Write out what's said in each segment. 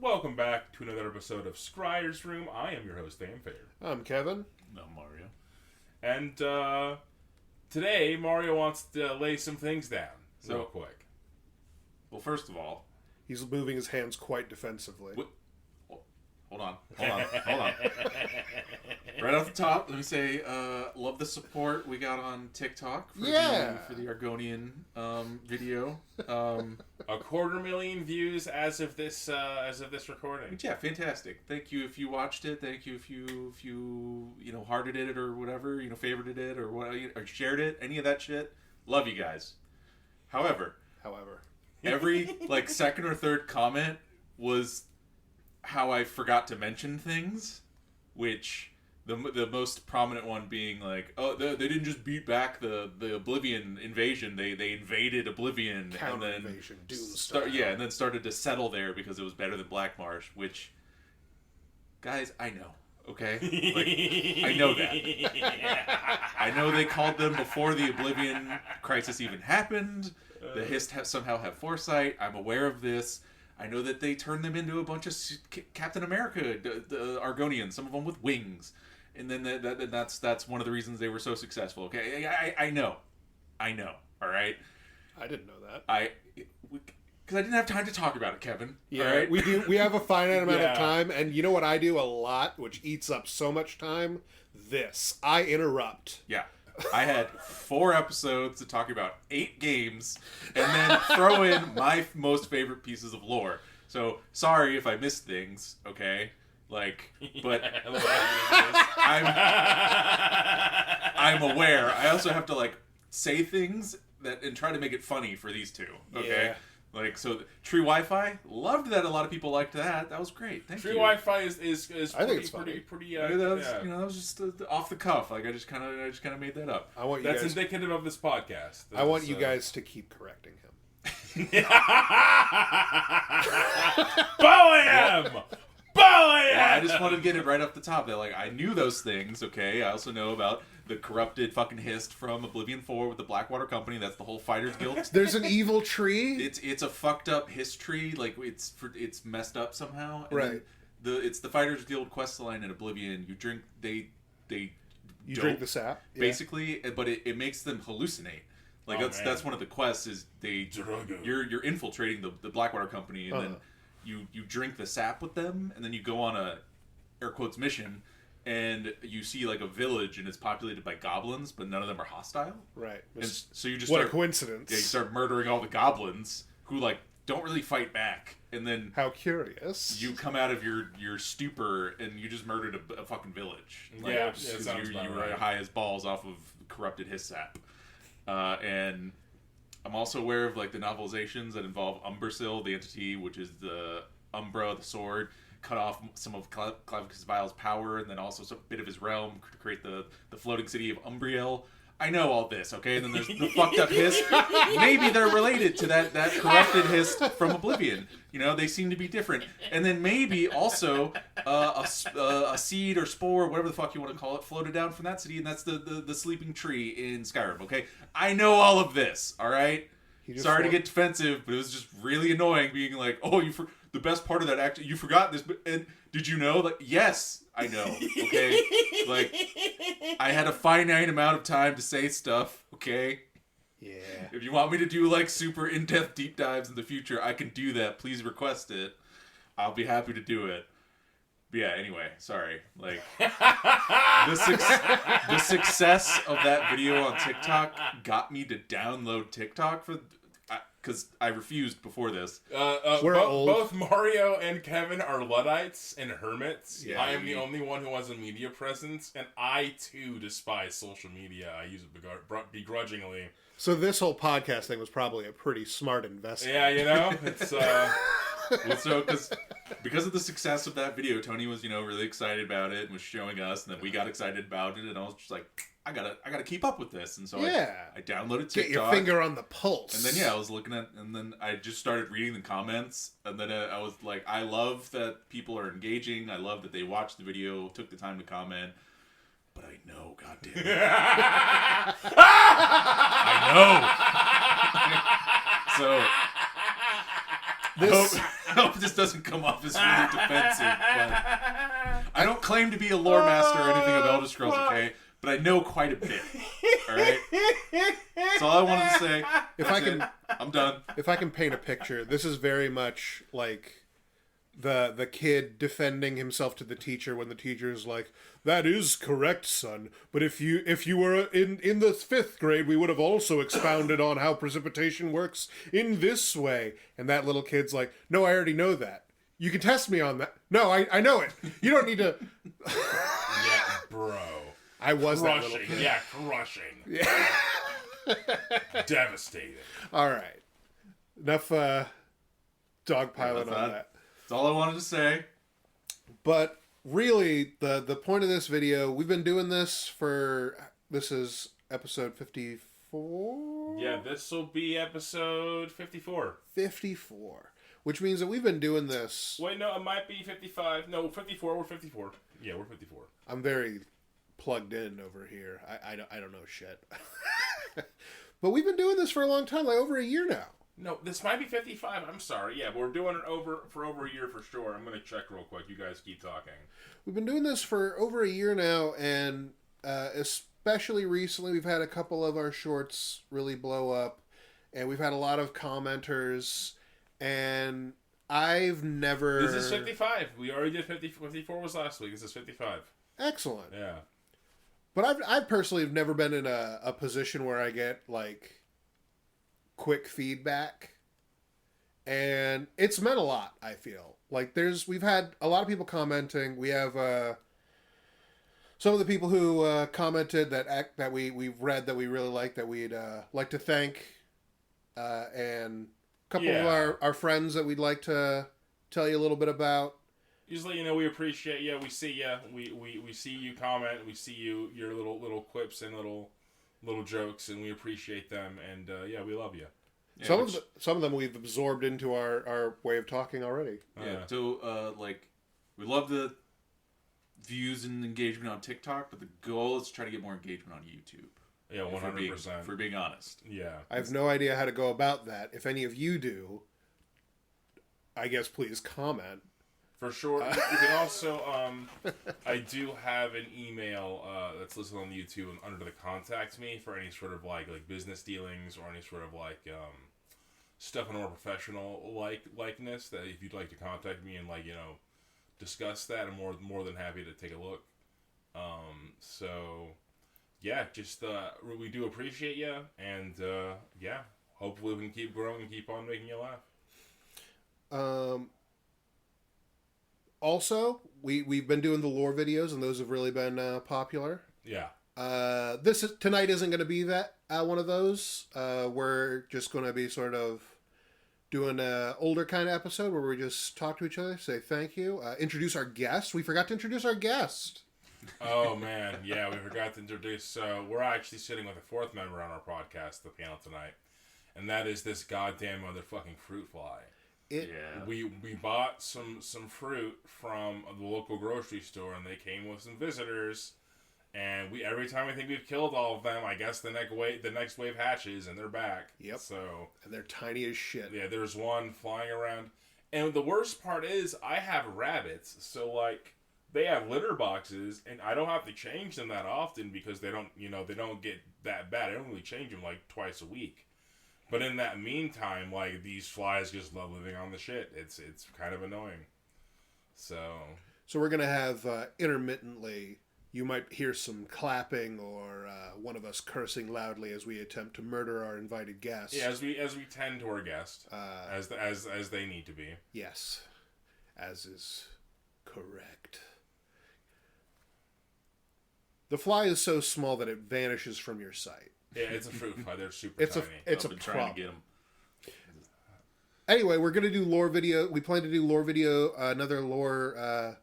Welcome back to another episode of Scryer's Room. I am your host, Famfare. I'm Kevin. I'm Mario. And today, Mario wants to lay some things down real quick. Well, first of all... He's moving his hands quite defensively. Hold on. Right off the top, let me say, love the support we got on TikTok for the Argonian video. 250,000 views as of this recording. Yeah, fantastic. Thank you if you watched it. Thank you if you hearted it or whatever, favorited it or shared it. Any of that shit. Love you guys. However, every second or third comment was how I forgot to mention things, which the most prominent one being they didn't just beat back the Oblivion invasion, they invaded Oblivion and then invasion, and then started to settle there because it was better than Black Marsh, which, guys, I know. Okay? I know that. I know they called them before the Oblivion crisis even happened. The Hist somehow have foresight. I'm aware of this. I know that they turned them into a bunch of Captain America, the Argonians, some of them with wings. And then that's one of the reasons they were so successful. Okay, I know. All right. I didn't know that. Because I didn't have time to talk about it, Kevin. Yeah, all right? We have a finite amount of time, and you know what I do a lot, which eats up so much time? I interrupt. Yeah. I had 4 episodes to talk about 8 games, and then throw in my most favorite pieces of lore. So, sorry if I missed things, okay? But I'm aware. I also have to, say things and try to make it funny for these two, okay? Yeah. Tree Wi-Fi, loved that a lot of people liked that. That was great. Thank you. Tree Wi-Fi is I think it's pretty that was just off the cuff. I just kind of made that up. That's indicative of this podcast. I want you guys to keep correcting him. Boam! Yeah, I just wanted to get it right off the top. That I knew those things. Okay, I also know about the corrupted fucking Hist from Oblivion 4 with the Blackwater Company. That's the whole Fighters Guild. There's an evil tree. It's a fucked up history. It's messed up somehow. And right. It's the Fighters Guild quest line in Oblivion. You drink You drink the sap, basically, but it makes them hallucinate. That's one of the quests is you're infiltrating the Blackwater Company and then you drink the sap with them and then you go on a air quotes mission. And you see a village, and it's populated by goblins, but none of them are hostile. Right. And so you just a coincidence. Yeah, you start murdering all the goblins who don't really fight back, and then how curious you come out of your stupor and you just murdered a fucking village. You were high as balls off of corrupted his sap. And I'm also aware of the novelizations that involve Umbrasyl, the entity, which is the Umbra, the sword. Cut off some of Clavicus Vile's power, and then also a bit of his realm to create the floating city of Umbriel. I know all this, okay? And then there's the fucked up Hist. Maybe they're related to that corrupted Hist from Oblivion. They seem to be different. And then maybe also a seed or spore, whatever the fuck you want to call it, floated down from that city, and that's the sleeping tree in Skyrim, okay? I know all of this, all right? Sorry to get defensive, but it was just really annoying being the best part of that actually, you forgot this, and did you know? Yes, I know, okay? I had a finite amount of time to say stuff, okay? Yeah. If you want me to do, super in-depth deep dives in the future, I can do that. Please request it. I'll be happy to do it. But yeah, anyway, sorry. The success of that video on TikTok got me to download TikTok because I refused before this. Both Mario and Kevin are Luddites and hermits. Yeah, I am the only one who has a media presence, and I too despise social media. I use it begrudgingly. So this whole podcast thing was probably a pretty smart investment. Yeah, it's so because of the success of that video, Tony was really excited about it and was showing us, and then we got excited about it, and I was just I gotta keep up with this, and so I downloaded TikTok. Get your finger on the pulse. And then I was looking at, and then I just started reading the comments, and then I was I love that people are engaging. I love that they watched the video, took the time to comment. But I know, goddamn it. I know. So This I hope this doesn't come off as really defensive. But I don't claim to be a lore master or anything of Elder Scrolls, okay? But I know quite a bit. All right. That's all I wanted to say. I'm done. If I can paint a picture, this is very much like the kid defending himself to the teacher when the teacher is like, "That is correct, son. But if you were in the 5th grade, we would have also expounded on how precipitation works in this way." And that little kid's like, "No, I already know that. You can test me on that. No, I know it. You don't need to." Yeah, bro. I was crushing. That little kid. Yeah, crushing. Yeah. Devastating. All right. Enough dogpiling on that. That's all I wanted to say. But really, the point of this video, we've been doing this this is episode 54? Yeah, this will be episode 54. 54. Which means that we've been doing this... Wait, no, it might be 55. No, 54. We're 54. Yeah, we're 54. I'm very plugged in over here. I don't know shit. But we've been doing this for a long time, like over a year now. No, this might be 55. I'm sorry. Yeah, but we're doing it for over a year for sure. I'm going to check real quick. You guys keep talking. We've been doing this for over a year now, and especially recently, we've had a couple of our shorts really blow up, and we've had a lot of commenters, and I've never... This is 55. We already did 50. 54 was last week. This is 55. Excellent. Yeah. But I personally have never been in a position where I get, like, quick feedback, and it's meant a lot. I feel like we've had a lot of people commenting. We have some of the people who commented that we've read that we really like, that we'd like to thank, and a couple of our friends that we'd like to tell you a little bit about. Usually, we appreciate you. We see you. We see you comment. We see your little quips and little jokes, and we appreciate them. And yeah, we love you. Yeah, some of them we've absorbed into our way of talking already. Yeah. So we love the views and engagement on TikTok, but the goal is to try to get more engagement on YouTube. Yeah, 100%. For being honest. Yeah. I have no idea how to go about that. If any of you do, I guess please comment. For sure. You can also, I do have an email that's listed on YouTube and under the contact me for any sort of like business dealings or any sort of stuff in a more professional likeness. That if you'd like to contact me and discuss that, I'm more than happy to take a look. So yeah, just we do appreciate you, and yeah, hopefully we can keep growing and keep on making you laugh. Also, we've been doing the lore videos, and those have really been popular. Yeah. Tonight isn't going to be that one of those. We're just going to be sort of doing an older kind of episode where we just talk to each other, say thank you, introduce our guest. We forgot to introduce our guest. Oh man, yeah, we forgot to introduce. We're actually sitting with a 4th member on our podcast, the panel tonight, and that is this goddamn motherfucking fruit fly. We bought some fruit from the local grocery store, and they came with some visitors. And every time we think we've killed all of them, I guess the next wave hatches, and they're back. Yep. So and they're tiny as shit. Yeah, there's one flying around, and the worst part is I have rabbits, so they have litter boxes, and I don't have to change them that often because they don't get that bad. I only change them twice a week. But in that meantime, these flies just love living on the shit. It's kind of annoying. So we're gonna have intermittently. You might hear some clapping or one of us cursing loudly as we attempt to murder our invited guests. Yeah, as we tend to our guests, as they need to be. Yes, as is correct. The fly is so small that it vanishes from your sight. Yeah, it's a fruit fly. They're super tiny. It's I've been trying to get them. Anyway, we're gonna do lore video. We plan to do lore video, another lore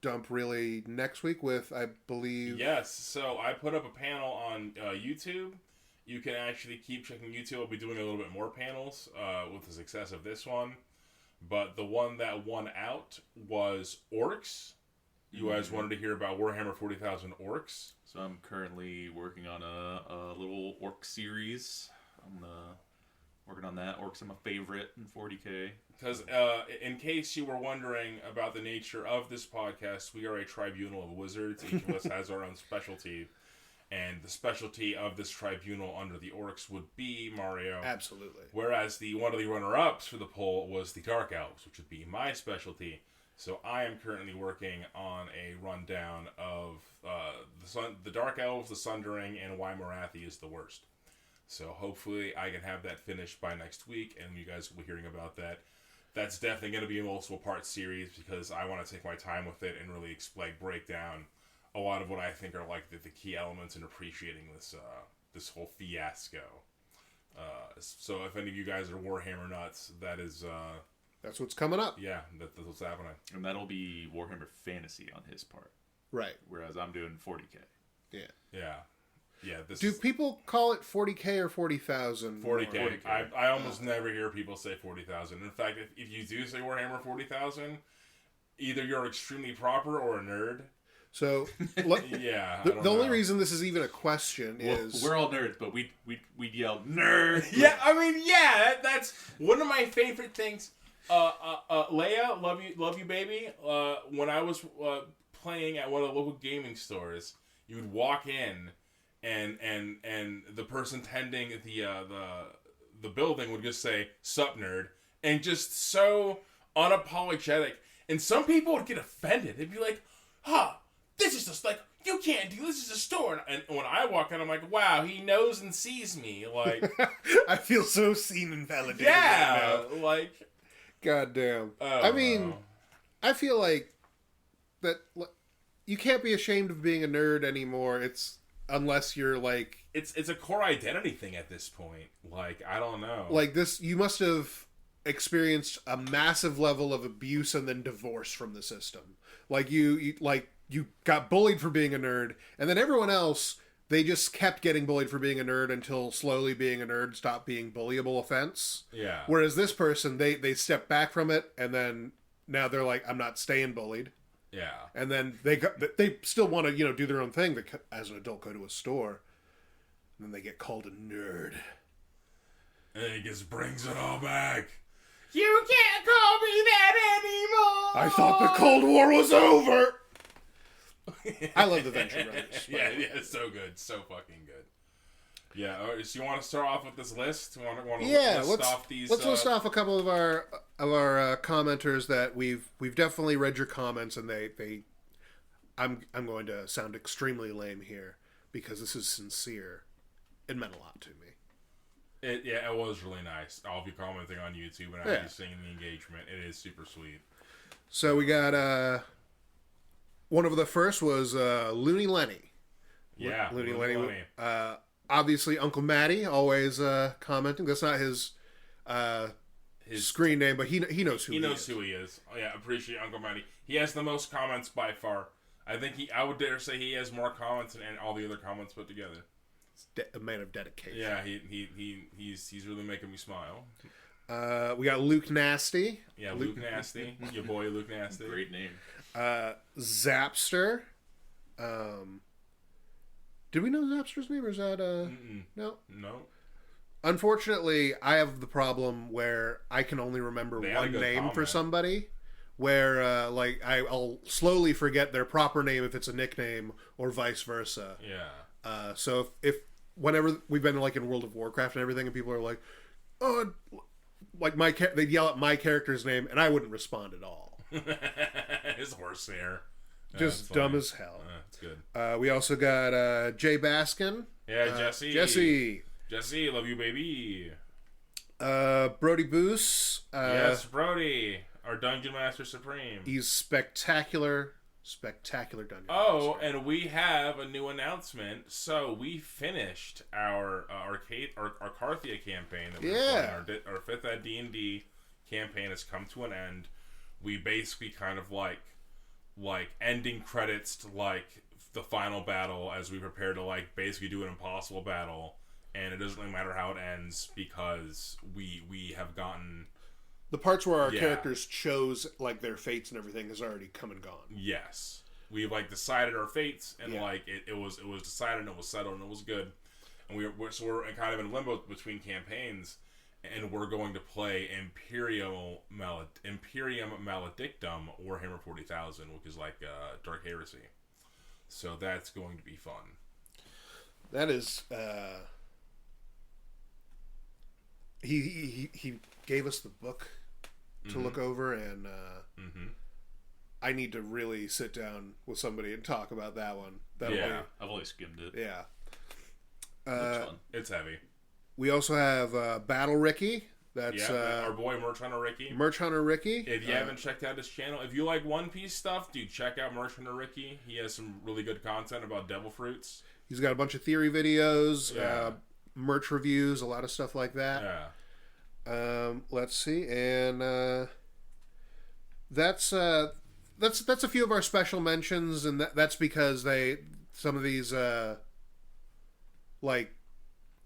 dump really next week with, I believe. Yes. So I put up a panel on YouTube. You can actually keep checking YouTube. I'll be doing a little bit more panels with the success of this one. But the one that won out was Orcs. You guys wanted to hear about Warhammer 40,000 Orcs. So I'm currently working on a little orc series. I'm Working on that. Orcs are my favorite in 40K. Because in case you were wondering about the nature of this podcast, we are a tribunal of wizards. Each of us has our own specialty. And the specialty of this tribunal under the orcs would be Mario. Absolutely. Whereas one of the runner-ups for the poll was the Dark Elves, which would be my specialty. So I am currently working on a rundown of the Dark Elves, the Sundering, and why Morathi is the worst. So hopefully I can have that finished by next week, and you guys will be hearing about that. That's definitely going to be a multiple-part series because I want to take my time with it and really break down a lot of what I think are like the key elements in appreciating this whole fiasco. So if any of you guys are Warhammer nuts, that's what's coming up. Yeah, that's what's happening. And that'll be Warhammer Fantasy on his part. Right. Whereas I'm doing 40K. Yeah. Yeah. Yeah. Do people call it 40K or 40,000? 40K. I almost never hear people say 40,000. In fact, if you do say Warhammer 40,000, either you're extremely proper or a nerd. So, yeah. The only reason this is even a question is we're all nerds, but we yell nerd. Yeah, I mean, yeah, that's one of my favorite things. Leia, love you, baby. When I was playing at one of the local gaming stores, you would walk in, and the person tending the building would just say "Sup, nerd," and just so unapologetic. And some people would get offended. They'd be like, "Huh, this is just like you can't do this. Is a store." And when I walk in, I'm like, "Wow, he knows and sees me." Like, I feel so seen and validated. Yeah, right now. like. God damn. I mean, I feel like that you can't be ashamed of being a nerd anymore. Unless you're like... It's a core identity thing at this point. Like, I don't know. Like this, you must have experienced a massive level of abuse and then divorce from the system. Like you got bullied for being a nerd, and then everyone else, they just kept getting bullied for being a nerd until slowly being a nerd stopped being bullyable offense. Yeah. Whereas this person, they stepped back from it, and then now they're like, I'm not staying bullied. Yeah. And then they still want to, do their own thing. They, as an adult, go to a store, and then they get called a nerd. And it just brings it all back. You can't call me that anymore. I thought the Cold War was over. I love the Venture Brothers. Yeah, it's so good. So fucking good. Yeah, so you want to start off with this list? Let's list off a couple of our commenters that we've definitely read your comments, and I'm going to sound extremely lame here because this is sincere. It meant a lot to me. It was really nice. All of you commenting on YouTube and actually seeing the engagement. It is super sweet. So we got one of the first was Looney Lenny. Yeah, Looney Lenny. Obviously, Uncle Matty always commenting. That's not his screen name, but he knows who he is. He knows who he is. Oh, yeah, appreciate Uncle Matty. He has the most comments by far. I think I would dare say he has more comments than all the other comments put together. A man of dedication. Yeah, he's really making me smile. We got Luke Nasty. Yeah, Luke Nasty. Your boy Luke Nasty. Great name. Zapster. Did we know Zapster's name, or is that no? No. Unfortunately, I have the problem where I can only remember one name for somebody. Where I'll slowly forget their proper name if it's a nickname, or vice versa. Yeah. So if whenever we've been like in World of Warcraft and everything, and people are like, "Oh," like they'd yell at my character's name, and I wouldn't respond at all. His horse there. Just dumb as hell. That's good. We also got Jay Baskin. Yeah, Jesse, love you, baby. Brody Boos. Yes, Brody, our Dungeon Master Supreme. He's spectacular Dungeon Master. And we have a new announcement. So we finished our Carthia campaign. That we our 5th ed D&D campaign has come to an end. We basically kind of like ending credits to like the final battle as we prepare to like basically do an impossible battle, and it doesn't really matter how it ends because we have gotten the parts where our characters chose like their fates and everything has already come and gone. Yes, we've like decided our fates, and like it was decided and it was settled and it was good, and we're kind of in limbo between campaigns. and we're going to play Imperium Maledictum Warhammer 40,000, which is like Dark Heresy. So that's going to be fun. That is. He gave us the book to look over, and I need to really sit down with somebody and talk about that one. I've only skimmed it. Yeah. Looks fun. It's heavy. We also have Battle Ricky. That's our boy Merch Hunter Ricky. Merch Hunter Ricky. If you haven't checked out his channel, if you like One Piece stuff, dude, check out Merch Hunter Ricky. He has some really good content about devil fruits. He's got a bunch of theory videos, merch reviews, a lot of stuff like that. Yeah. Let's see, and that's a few of our special mentions, and that's because some of these like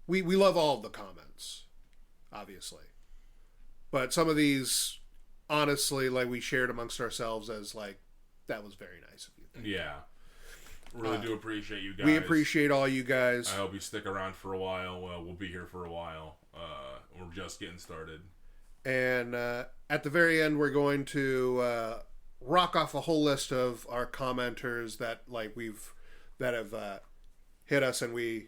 we love all of the comments, obviously, but some of these, honestly, like we shared amongst ourselves as like that was very nice of you. Yeah. Really do appreciate you guys. We appreciate all you guys. I hope you stick around for a while. We'll be here for a while. We're just getting started. And at the very end, we're going to rock off a whole list of our commenters that have hit us, and we're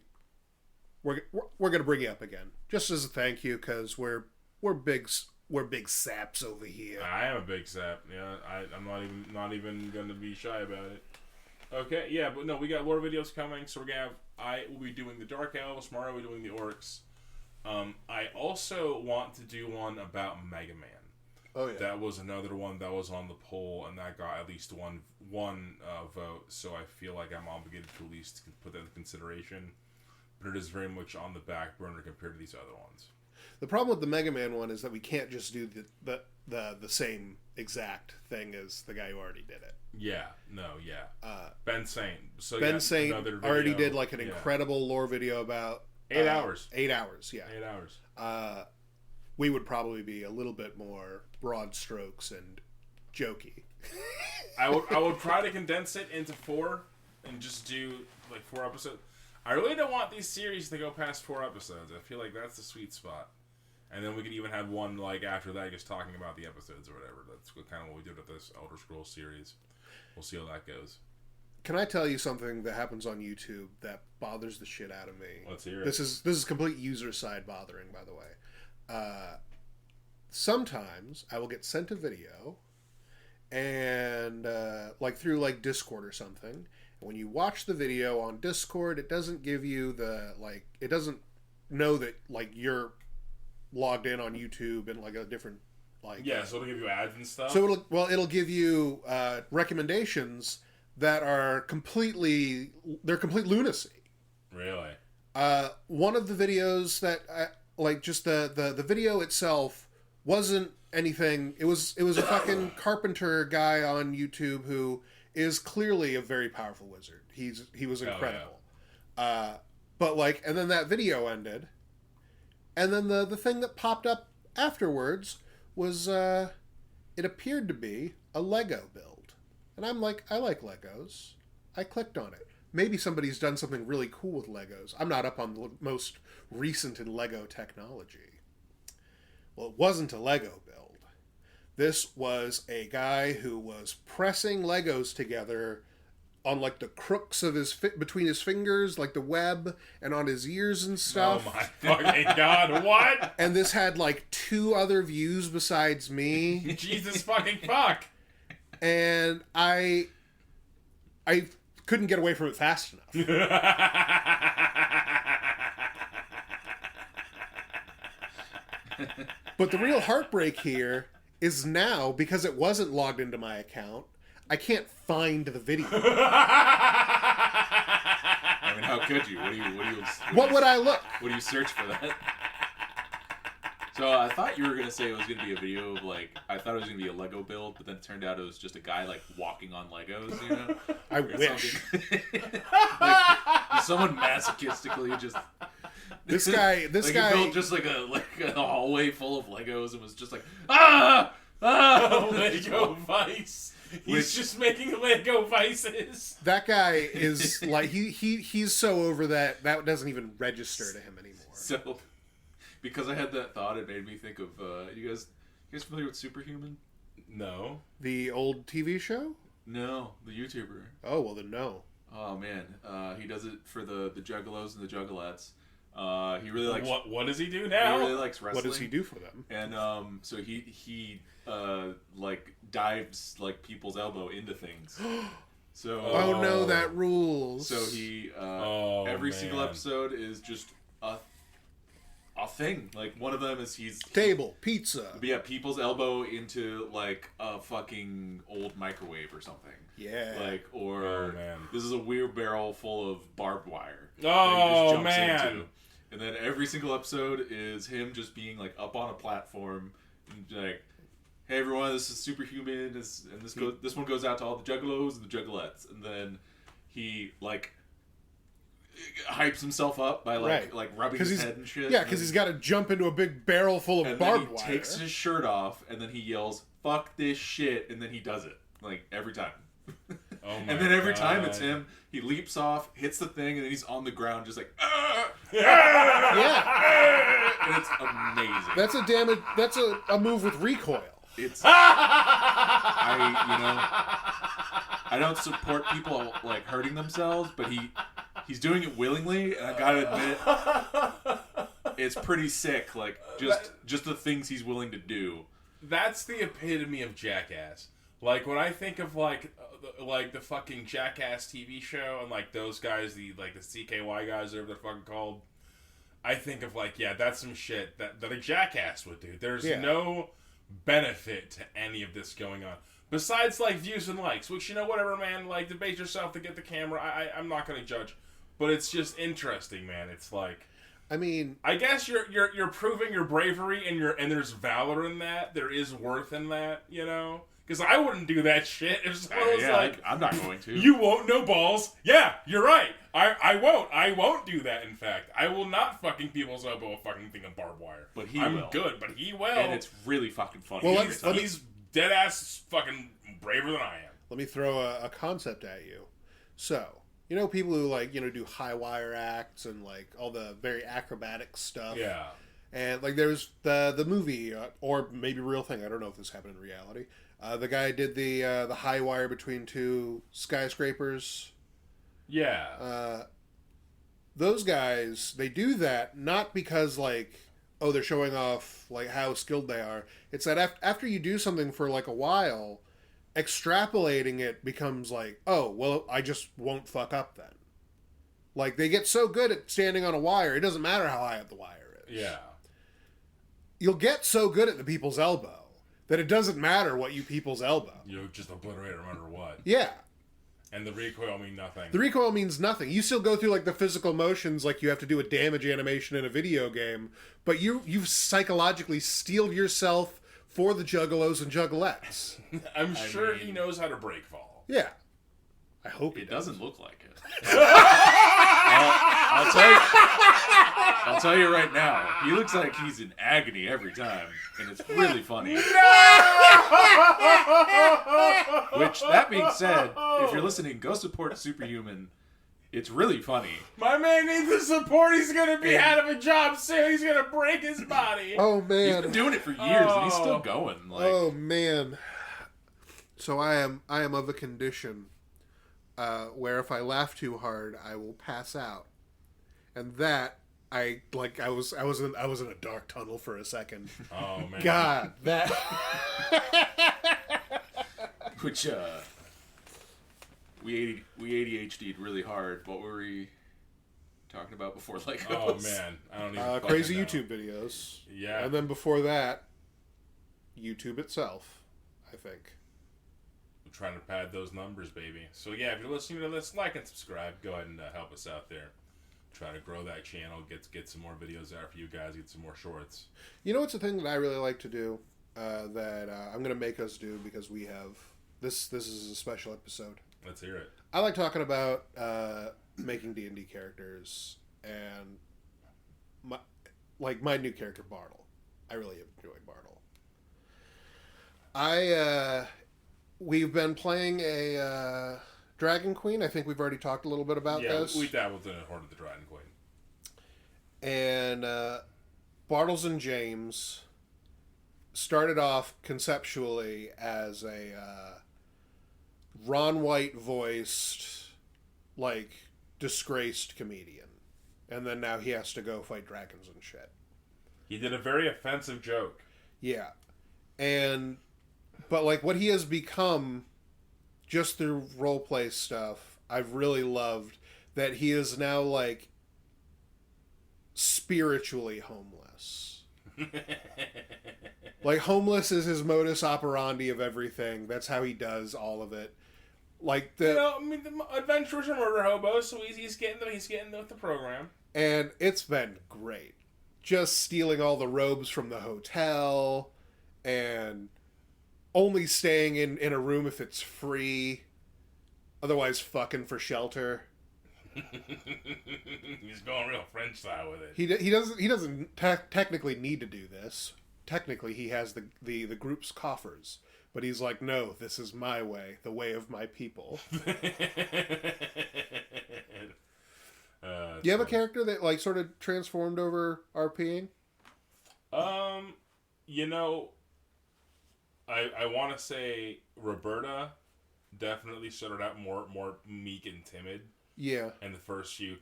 going to bring you up again just as a thank you, because we're big saps over here. I am a big sap. Yeah, I'm not even going to be shy about it. Okay, yeah, but no, we got lore videos coming, so I will be doing the Dark Elves, Mario will be doing the Orcs. I also want to do one about Mega Man. Oh yeah, that was another one that was on the poll, and that got at least one vote. So I feel like I'm obligated to at least put that in consideration. But it is very much on the back burner compared to these other ones. The problem with the Mega Man one is that we can't just do the same exact thing as the guy who already did it. Yeah, no, yeah. Ben Saint. So Ben Saint already did like an incredible lore video about 8 hours. 8 hours, yeah. 8 hours. We would probably be a little bit more broad strokes and jokey. I would try to condense it into 4 and just do like 4 episodes. I really don't want these series to go past 4 episodes. I feel like that's the sweet spot. And then we could even have one like after that, just talking about the episodes or whatever. That's kind of what we did with this Elder Scrolls series. We'll see how that goes. Can I tell you something that happens on YouTube that bothers the shit out of me? Let's hear it. This is complete user side bothering, by the way. Sometimes I will get sent a video, and like through like Discord or something. And when you watch the video on Discord, it doesn't give you it doesn't know that like you're logged in on YouTube and like a different so it'll give you ads and stuff. So it'll give you recommendations that are complete lunacy. Really? One of the videos that just the video itself wasn't anything. It was a fucking carpenter guy on YouTube who is clearly a very powerful wizard. He was incredible. Yeah. But like, and then that video ended, and then the thing that popped up afterwards was it appeared to be a Lego build. And I'm like, I like Legos. I clicked on it. Maybe somebody's done something really cool with Legos. I'm not up on the most recent in Lego technology. Well, it wasn't a Lego build. This was a guy who was pressing Legos together on like the crooks of between his fingers, like the web, and on his ears and stuff. Oh my fucking god, what? And this had like 2 other views besides me. Jesus fucking fuck. And I couldn't get away from it fast enough. But the real heartbreak here is now, because it wasn't logged into my account, I can't find the video. I mean, how could you? What would I look? What do you search for that? So I thought you were going to say it was going to be a video of I thought it was going to be a Lego build, but then it turned out it was just a guy walking on Legos, you know? I wish. Someone masochistically just... This guy He built just a hallway full of Legos and was just like, Lego Vice. He's just making Lego Vices. That guy is he's so over that doesn't even register to him anymore. So because I had that thought, it made me think of you guys familiar with Superhuman? No. The old TV show? No, the YouTuber. Oh, well then no. Oh man, he does it for the Juggalos and the Juggalettes. He really likes. What does he do now? He really likes wrestling. What does he do for them? And so he like dives like people's elbow into things. So Oh no, that rules. So he every single episode is just a thing. Like one of them is he's table pizza. Yeah, people's elbow into like a fucking old microwave or something. Yeah. Like or this is a wheelbarrow full of barbed wire. Oh man. Into. And then every single episode is him just being like up on a platform and like, hey everyone, this is Superhuman, this one goes out to all the Juggalos and the Juggalettes, and then he like hypes himself up by like rubbing his head and shit. Yeah, because he's got to jump into a big barrel full of barbed wire. Takes his shirt off and then he yells, "Fuck this shit," and then he does it like every time. And then every time it's him, he leaps off, hits the thing, and then he's on the ground just like, yeah. And it's amazing. That's a move with recoil. It's I don't support people like hurting themselves, but he's doing it willingly, and I gotta admit, it's pretty sick. Like just the things he's willing to do. That's the epitome of Jackass. Like when I think of like the fucking Jackass TV show and like those guys, the CKY guys, whatever they're fucking called, I think of like, yeah, that's some shit that a Jackass would do. There's no benefit to any of this going on besides like views and likes, which, you know, whatever, man, like debate yourself to get the camera. I'm not gonna judge, but it's just interesting, man. It's like, I mean, I guess you're proving your bravery and there's valor in that. There is worth in that, you know. Because I wouldn't do that shit. If someone was like, I'm not going to. You won't, no balls. Yeah, you're right. I won't. I won't do that, in fact. I will not fucking people's elbow a fucking thing of barbed wire. But he I'm will. good, but he will. And it's really fucking funny. Well, he's dead ass fucking braver than I am. Let me throw a concept at you. So, you know, people who like, you know, do high wire acts and like all the very acrobatic stuff. Yeah. And like there's the movie, or maybe real thing. I don't know if this happened in reality. The guy did the high wire between two skyscrapers. Yeah. Those guys, they do that not because like, oh, they're showing off like how skilled they are. It's that after you do something for like a while, extrapolating it becomes like, oh, well, I just won't fuck up then. Like they get so good at standing on a wire, it doesn't matter how high up the wire is. Yeah. You'll get so good at the people's elbow that it doesn't matter what you people's elbow. You'll just obliterate no matter what. Yeah. And the recoil mean nothing. The recoil means nothing. You still go through like the physical motions like you have to do a damage animation in a video game, but you've psychologically steeled yourself for the Juggalos and Juggalettes. I'm sure he knows how to break fall. Yeah. I hope it does. Doesn't look like it. I'll tell you right now, he looks like he's in agony every time, and it's really funny. No! Which, that being said, if you're listening, go support Superhuman. It's really funny. My man needs the support. He's going to be out of a job soon. He's going to break his body. Oh, man. He's been doing it for years, and he's still going. Like, oh, man. So I am of a condition where if I laugh too hard, I will pass out. And that... I was in a dark tunnel for a second. Oh man. God, that which we ADHD'd really hard. What were we talking about before Legos? Oh man, I don't even crazy know. YouTube videos. Yeah. And then before that, YouTube itself, I think. We're trying to pad those numbers, baby. So yeah, if you're listening to this, like and subscribe. Go ahead and help us out there. Try to grow that channel, get some more videos out for you guys, get some more shorts. You know what's a thing that I really like to do that I'm going to make us do because we have... This is a special episode. Let's hear it. I like talking about making D&D characters and my new character, Bartle. I really enjoy Bartle. We've been playing a... Dragon Queen. I think we've already talked a little bit about this. Yeah, we dabbled in Horde of the Dragon Queen. And Bartles and James started off conceptually as a Ron White voiced, like, disgraced comedian. And then now he has to go fight dragons and shit. He did a very offensive joke. Yeah. But, like, what he has become just through roleplay stuff, I've really loved that he is now, like, spiritually homeless. Like, homeless is his modus operandi of everything. That's how he does all of it. Like, the adventurers are murder hobos, so he's getting with the program. And it's been great. Just stealing all the robes from the hotel and only staying in a room if it's free. Otherwise fucking for shelter. He's going real French style with it. He doesn't technically need to do this. Technically he has the group's coffers. But he's like, no, this is my way, the way of my people. Do you have a character that, like, sort of transformed over RPing? You know, I want to say Roberta definitely started out more meek and timid. Yeah. In the first few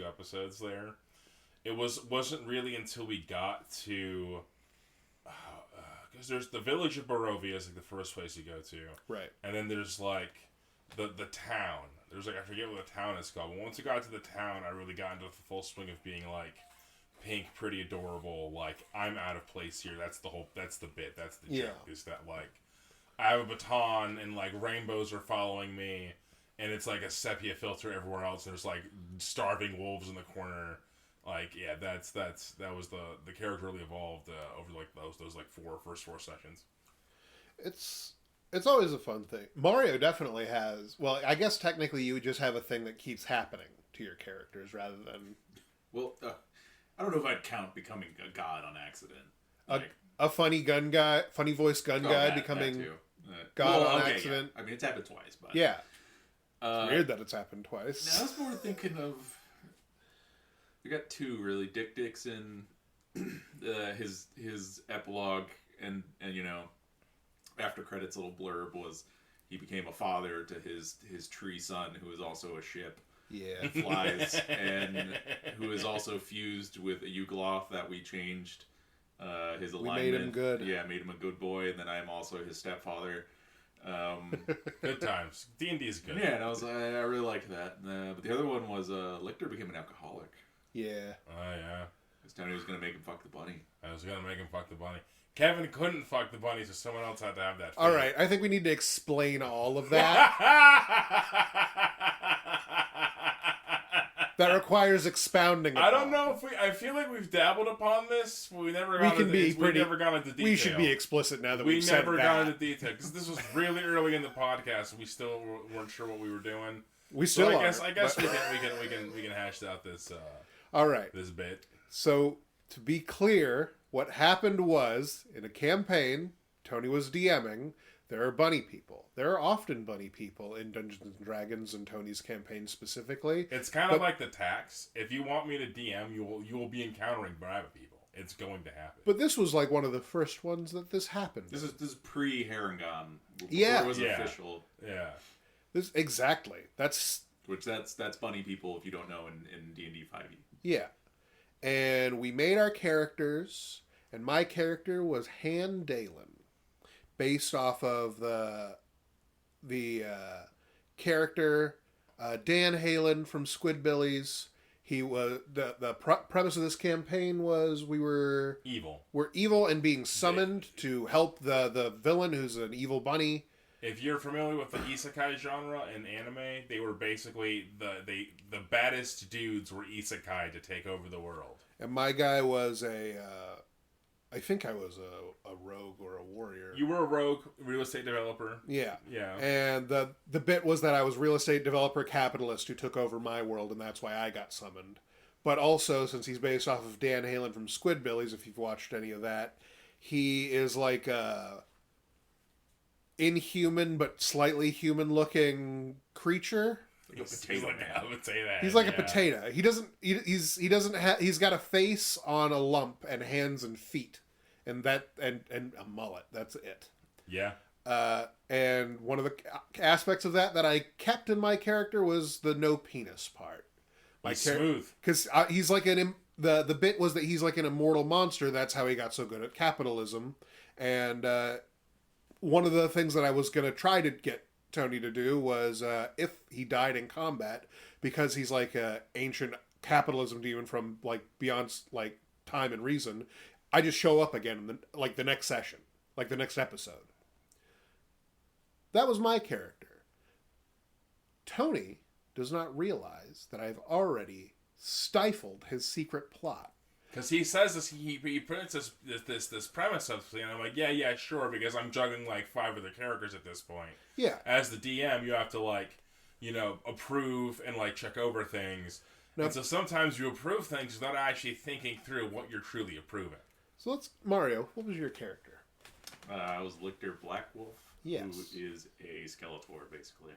episodes there. It wasn't really until we got to... because there's the village of Barovia is like the first place you go to. Right. And then there's like the town. There's like, I forget what the town is called. But once you got to the town, I really got into the full swing of being like pink, pretty adorable. Like, I'm out of place here. That's the bit. That's the joke. Is that like, I have a baton and like rainbows are following me. And it's like a sepia filter everywhere else. There's like starving wolves in the corner. Like, yeah, that was the character really evolved over like those like first four sessions. It's always a fun thing. Mario definitely has. Well, I guess technically you would just have a thing that keeps happening to your characters rather than. Well, I don't know if I'd count becoming a god on accident. A funny voice gun guy becoming god on accident. Yeah. I mean, it's happened twice, but yeah, it's weird that it's happened twice. Now I was more thinking of. We got two really. Dick Dixon, his epilogue, and you know, after credits little blurb was he became a father to his tree son, who is also a ship. Yeah, flies, and who is also fused with a Yugoloth that we changed his alignment. We made him good. Yeah, made him a good boy, and then I am also his stepfather. Good times. D&D is good. Yeah, and I really liked that. But the other one was Lictor became an alcoholic. Yeah. Oh, yeah. This time he was going to make him fuck the bunny. I was going to make him fuck the bunny. Kevin couldn't fuck the bunny, so someone else had to have that. All right, I think we need to explain all of that. That requires expounding upon. I don't know if I feel like we've dabbled upon this. We never got into detail. We should be explicit now that we've said that. We never got into detail because this was really early in the podcast. We still weren't sure what we were doing. We still are. I guess we can hash out this. All right. This bit. So to be clear, what happened was in a campaign Tony was DMing. There are bunny people. There are often bunny people in Dungeons and Dragons and Tony's campaign specifically. It's kind of like the tax. If you want me to DM, you will be encountering private people. It's going to happen. But this was like one of the first ones that this happened. This is pre-Harangon. Yeah. It was official. Yeah. Exactly. That's bunny people if you don't know in D&D 5e. Yeah. And we made our characters, and my character was Han Dalen. Based off of the character Dan Halen from Squidbillies. He was the premise of this campaign was we're evil and being summoned to help the villain who's an evil bunny. If you're familiar with the isekai genre in anime, they were basically the baddest dudes were isekai to take over the world. And my guy was I think I was a rogue or a warrior. You were a rogue real estate developer. Yeah. Yeah. And the bit was that I was real estate developer capitalist who took over my world, and that's why I got summoned. But also, since he's based off of Dan Halen from Squidbillies, if you've watched any of that, he is like a inhuman but slightly human-looking creature. He's like a potato. He's like a potato. He doesn't. He doesn't have. He's got a face on a lump and hands and feet, and a mullet. That's it. Yeah. And one of the aspects of that I kept in my character was the no penis part. He's smooth because he's like the bit was that he's like an immortal monster. That's how he got so good at capitalism. And one of the things that I was going to try to get Tony to do was if he died in combat, because he's like an ancient capitalism demon from like beyond like time and reason, I just show up again in the next session, like the next episode. That was my character. Tony does not realize that I've already stifled his secret plot. Because he says this, he prints this premise of, and I'm like, yeah, sure, because I'm juggling like 5 of the characters at this point. Yeah. As the DM, you have to like, approve and like check over things. Nope. And so sometimes you approve things without actually thinking through what you're truly approving. So Mario, what was your character? I was Lictor Blackwolf. Yes. Who is a Skeletor, basically.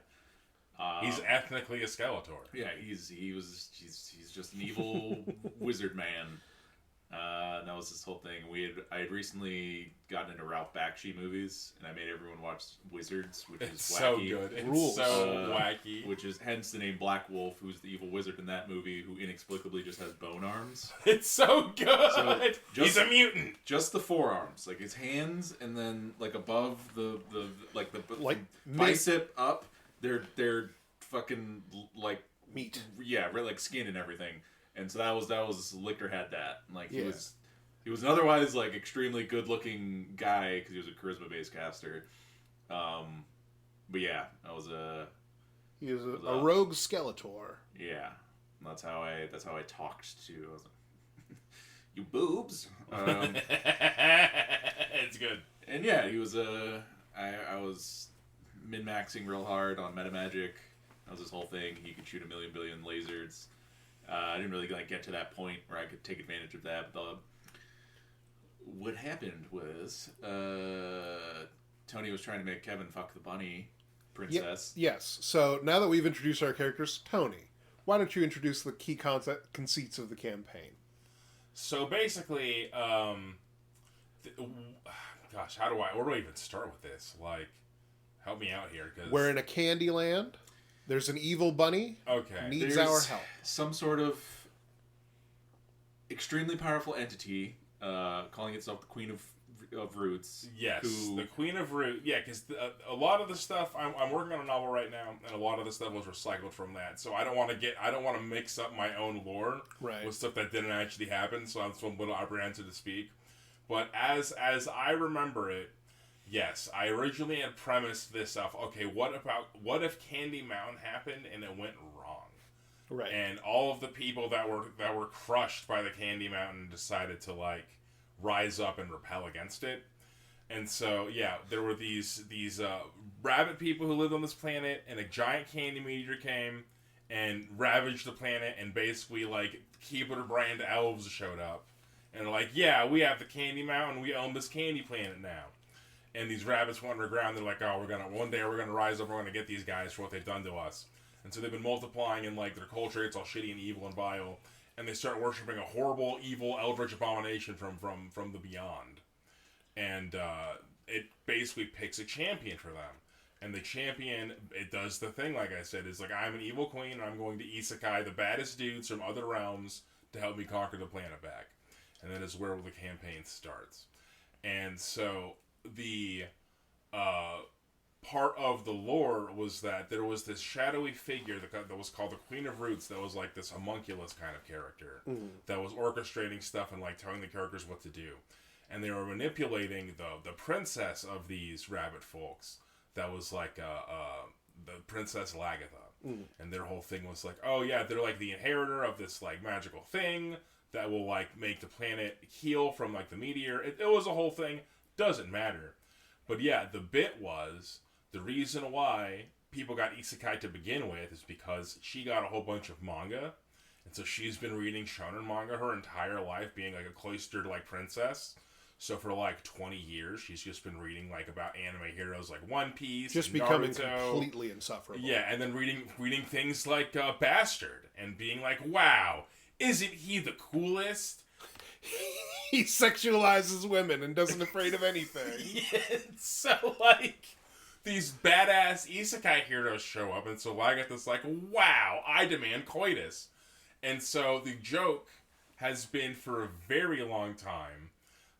He's ethnically a Skeletor. Yeah, he's just an evil wizard man. That was this whole thing. I had recently gotten into Ralph Bakshi movies, and I made everyone watch Wizards, which is wacky. So good. It's so wacky. Which is hence the name Black Wolf, who's the evil wizard in that movie, who inexplicably just has bone arms. It's so good. So he's a mutant. Just the forearms, like his hands, and then like above the bicep up, they're fucking like meat. Yeah, like skin and everything. And so that was Lictor had that. Like he was an otherwise like extremely good looking guy because he was a charisma based caster. But yeah, he was a rogue Skeletor. Yeah, that's how I talked to. I was like, you boobs. It's good. And yeah, he was I was min-maxing real hard on metamagic. That was his whole thing. He could shoot 1 billion lasers. I didn't really get to that point where I could take advantage of that. But what happened was Tony was trying to make Kevin fuck the bunny princess. Yes. So now that we've introduced our characters, Tony, why don't you introduce the key conceits of the campaign? So basically, gosh, where do I even start with this? Like, help me out here. Cause... We're in a candy land. There's an evil bunny. Okay. Needs our help. Some sort of extremely powerful entity calling itself the Queen of Roots. Yes, the Queen of Roots. Yeah, because a lot of the stuff I'm working on a novel right now, and a lot of the stuff was recycled from that. So I don't want to mix up my own lore with stuff that didn't actually happen. So I'm a little apprehensive to speak. But as I remember it. Yes, I originally had premised this off. Okay, what if Candy Mountain happened and it went wrong? Right. And all of the people that were crushed by the Candy Mountain decided to like rise up and repel against it. And so yeah, there were these rabbit people who lived on this planet, and a giant candy meteor came and ravaged the planet, and basically like Keeper brand elves showed up and they're like, yeah, we have the Candy Mountain, we own this candy planet now. And these rabbits went underground. They're like, oh, one day we're gonna rise up. We're gonna get these guys for what they've done to us. And so they've been multiplying, and like their culture, it's all shitty and evil and vile. And they start worshiping a horrible, evil, eldritch abomination from the beyond. And it basically picks a champion for them. And the champion, it does the thing, like I said, is like, I'm an evil queen, and I'm going to isekai the baddest dudes from other realms to help me conquer the planet back. And that is where the campaign starts. And so the part of the lore was that there was this shadowy figure that was called the Queen of Roots that was like this homunculus kind of character that was orchestrating stuff and like telling the characters what to do. And they were manipulating the princess of these rabbit folks that was like the Princess Lagatha. And their whole thing was like, oh yeah, they're like the inheritor of this like magical thing that will like make the planet heal from like the meteor. It was a whole thing. Doesn't matter. But yeah, the bit was, the reason why people got isekai to begin with is because she got a whole bunch of manga. And so she's been reading shonen manga her entire life, being like a cloistered like princess. So for like 20 years, she's just been reading like about anime heroes like One Piece, Just and becoming Naruto. completely insufferable. Yeah, and then reading things like Bastard and being like, wow, isn't he the coolest? He sexualizes women and doesn't afraid of anything. Yeah, so like these badass isekai heroes show up, and so I get this like, wow, I demand coitus. And so the joke has been for a very long time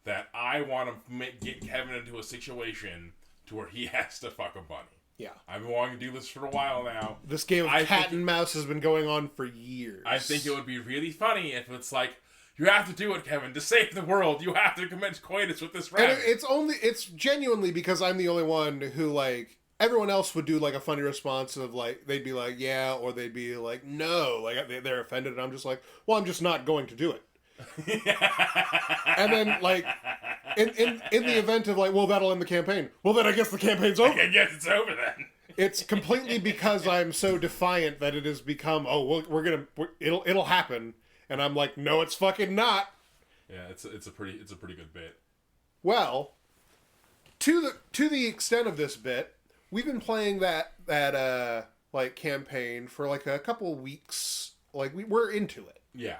that I want to get Kevin into a situation to where he has to fuck a bunny. Yeah. I've been wanting to do this for a while now. This game of cat and mouse has been going on for years. I think it would be really funny if it's like, you have to do it, Kevin. To save the world, you have to commit coitus with this rabbit. And it's genuinely because I'm the only one who, like, everyone else would do, like, a funny response of, like, they'd be like, yeah, or they'd be like, no. Like, they're offended, and I'm just like, well, I'm just not going to do it. And then, like, in the event of, like, well, that'll end the campaign. Well, then I guess the campaign's over. I guess it's over then. It's completely because I'm so defiant that it has become, it'll happen. And I'm like, no, it's fucking not. Yeah, it's a pretty good bit. Well, to the extent of this bit, we've been playing that like campaign for like a couple of weeks. Like we're into it. Yeah.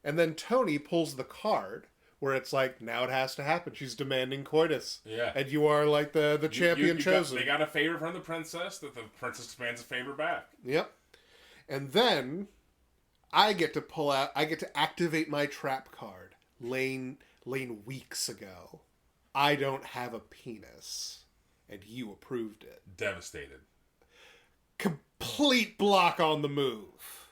And then Tony pulls the card where it's like, now it has to happen. She's demanding coitus. Yeah. And you are like the champion chosen. They got a favor from the princess that the princess demands a favor back. Yep. And then I get to activate my trap card. Lane weeks ago. I don't have a penis. And you approved it. Devastated. Complete block on the move.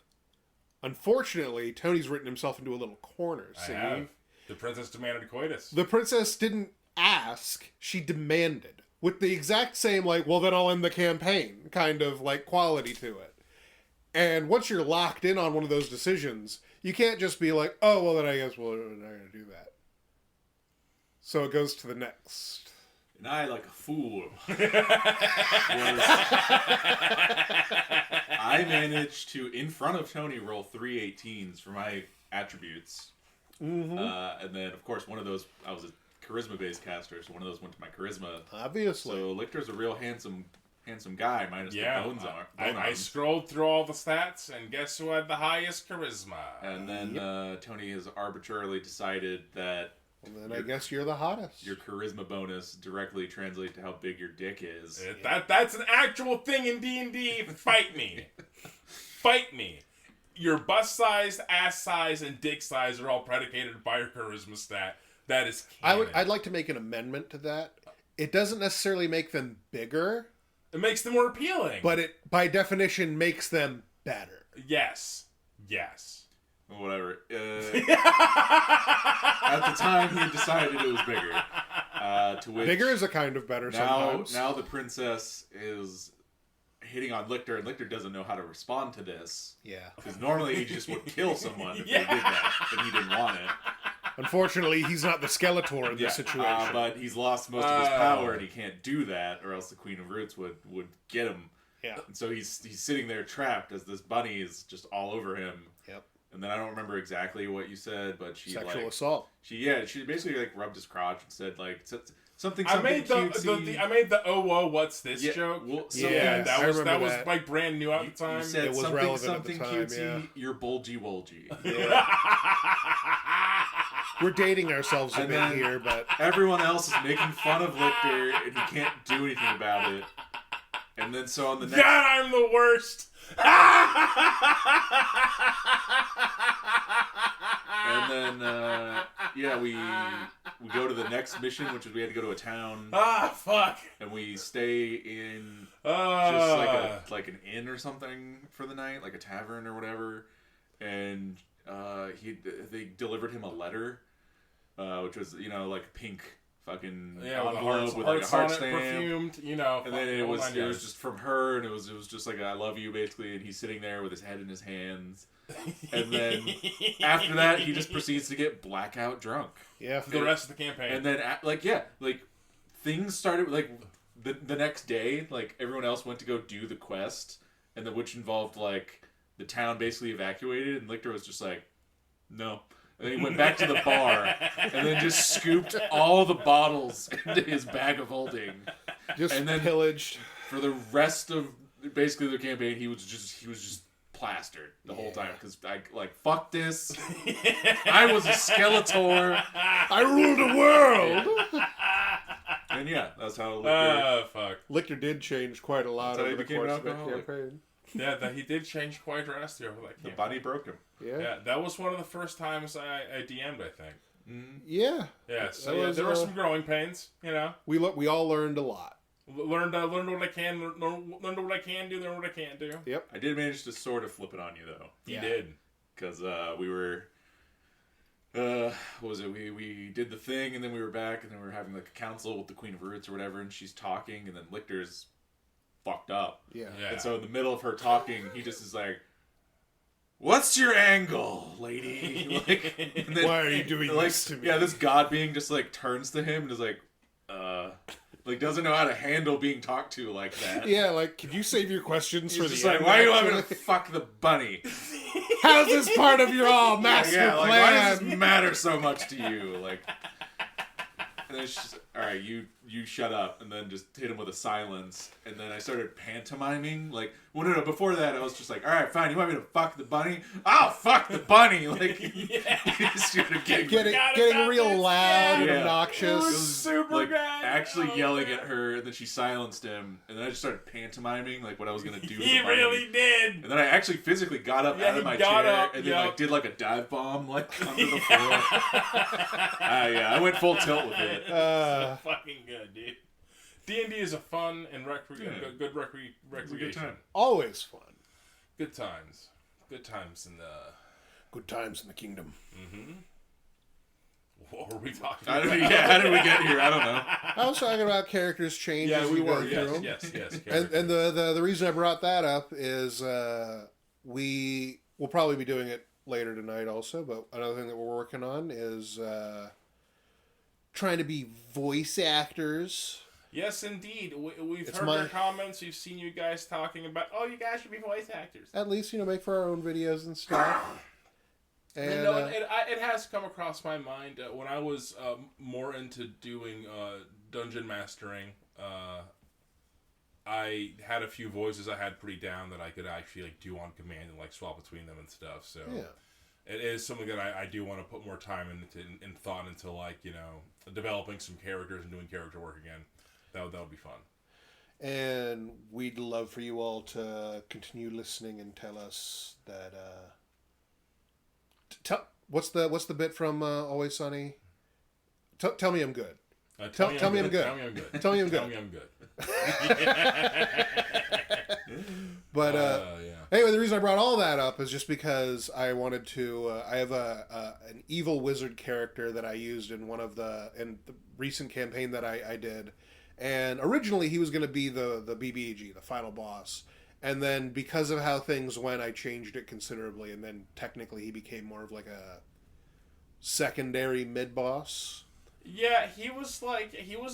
Unfortunately, Tony's written himself into a little corner. See? I have. The princess demanded coitus. The princess didn't ask. She demanded. With the exact same, like, well, then I'll end the campaign kind of, like, quality to it. And once you're locked in on one of those decisions, you can't just be like, oh, well, then I guess we're not going to do that. So it goes to the next. And I, like a fool, I managed to, in front of Tony, roll 3 18s for my attributes. Mm-hmm. And then, of course, one of those, I was a charisma-based caster, so one of those went to my charisma. Obviously. So Lictor's a real handsome guy, minus the bone I arms. scrolled through all the stats, and guess who had the highest charisma? And then Tony has arbitrarily decided that And then I guess you're the hottest. your charisma bonus directly translates to how big your dick is. That's an actual thing in D&D. Fight me. Fight me. Your bust size, ass size, and dick size are all predicated by your charisma stat. That is canon. I'd like to make an amendment to that. It doesn't necessarily make them bigger. It makes them more appealing. But it, by definition, makes them better. Yes. Whatever. At the time, he decided it was bigger. To which Bigger is a kind of better sometimes. Now the princess is hitting on Lictor, and Lictor doesn't know how to respond to this. Yeah. Because normally he just would kill someone if they did that, but he didn't want it. Unfortunately, he's not the Skeletor in this situation. But he's lost most of his power, and he can't do that, or else the Queen of Roots would get him. Yeah. And so he's sitting there trapped as this bunny is just all over him. Yep. And then I don't remember exactly what you said, but she Sexual assault. She basically like rubbed his crotch and said like something I made cutesy. I made the oh what's this joke? Well, that was like brand new at the time. You said it was relevant at the time, cutesy. yeah. You're bulgy wolgy. Yeah. We're dating ourselves a bit here, but everyone else is making fun of Lictor, and he can't do anything about it. And then so on the next, God, I'm the worst. And then we go to the next mission, which is we had to go to a town. Fuck. And we stay in just like an inn or something for the night, like a tavern or whatever. And they delivered him a letter, which was like pink fucking envelope with like a heart stamp, perfumed, and then it was just from her, and it was just like I love you basically, and he's sitting there with his head in his hands, and then after that he just proceeds to get blackout drunk. Yeah, for the rest of the campaign. And then things started like the next day, like everyone else went to go do the quest, and which involved like the town basically evacuated, and Lictor was just like, no. And then he went back to the bar and then just scooped all the bottles into his bag of holding. Just and then pillaged. For the rest of basically the campaign, he was just plastered the whole time because I fuck this. I was a Skeletor. I ruled the world. And yeah, that's how Lictor. Fuck. Lictor did change quite a lot That's how over he the became course an of that alcoholic. campaign. Yeah, that he did change quite drastically over that The campaign. body broke him. Yeah. Yeah, that was one of the first times I DM'd, I think. Yeah. Yeah, so That was, there were some growing pains, you know. We all learned a lot. Learned what I can, learned what I can do, learn what I can't do. Yep. I did manage to sort of flip it on you though. He did. Because we were, what was it? We did the thing, and then we were back, and then we were having like a council with the Queen of Roots or whatever, and she's talking, and then Lictor's fucked up. Yeah. And so in the middle of her talking, he just is like, "What's your angle, lady?" Like, and then, Why are you doing like, this to me? Yeah, this god being just like turns to him and is like doesn't know how to handle being talked to like that. Yeah, like, could you save your questions He's for just the like, end? why are you having to actually? fuck the bunny? How's this part of your all master Yeah, like, plan? why does this matter so much to you? Like, and then she's all right, you shut up, and then just hit him with a silence, and then I started pantomiming. Like, well, no, before that, I was just like, all right, fine, you want me to fuck the bunny? I'll fuck the bunny. Like, getting real loud and Yeah. obnoxious. It was super like good. actually Oh, yelling man. at her, and then she silenced him, and then I just started pantomiming like what I was gonna do. to He the bunny. really did. And then I actually physically got up Yeah, out of he my got chair up, and then yep. like did like a dive bomb like onto the floor. Yeah, I went full tilt with it. Fucking good, dude. D&D is a fun and good recreation. Good time. Always fun. Good times. Good times in the... Good times in the kingdom. What were we talking I about? don't, yeah, how did we get here? I don't know. I was talking about characters change Yeah, as we you go were. through them. Yes. And the reason I brought that up is we will probably be doing it later tonight also, but another thing that we're working on is trying to be voice actors. Yes, indeed. We've It's heard my- your comments. We've seen you guys talking about, oh, you guys should be voice actors. At least, make for our own videos and stuff. And It has come across my mind when I was more into doing dungeon mastering. I had a few voices I had pretty down that I could actually like do on command and like swap between them and stuff. So yeah. it is something that I do want to put more time into and thought into, like, developing some characters and doing character work again. That would be fun. And we'd love for you all to continue listening and tell us that. What's the bit from Always Sunny? Tell me I'm good. Tell me I'm good. Tell me I'm good. Tell me I'm good. Tell me I'm good. But yeah. anyway, the reason I brought all that up is just because I wanted to. I have an evil wizard character that I used in the recent campaign that I did, and originally he was going to be the BBG, the final boss, and then because of how things went, I changed it considerably, and then technically he became more of like a secondary mid boss. Yeah, he was